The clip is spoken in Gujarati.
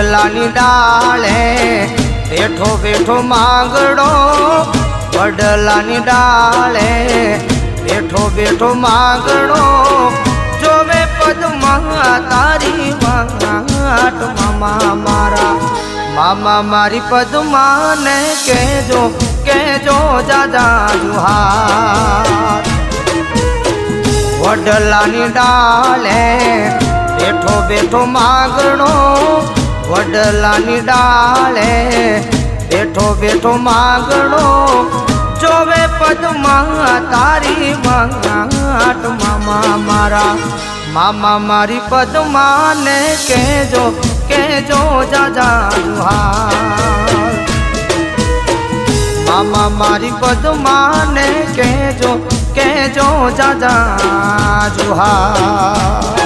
વડલાની ડાળે બેઠો બેઠો માંગડો વડલાની ડાળે બેઠો બેઠો માંગડો જોવે પદમાં તારી વાટ મામા મારા મામા મારી પદમાને કહેજો કહેજો જાજા જુહાર વડલાની ડાળે બેઠો બેઠો માંગણો વડલાની ડાળે બેઠો બેઠો માંગણો જોવે પદમાં તારી વાટ મામા મારા મામા મારી પદમાને કહેજો કહેજો જાજા જુહાર મામા મારી પદમાને કહેજો કહેજો જાજા જુહાર।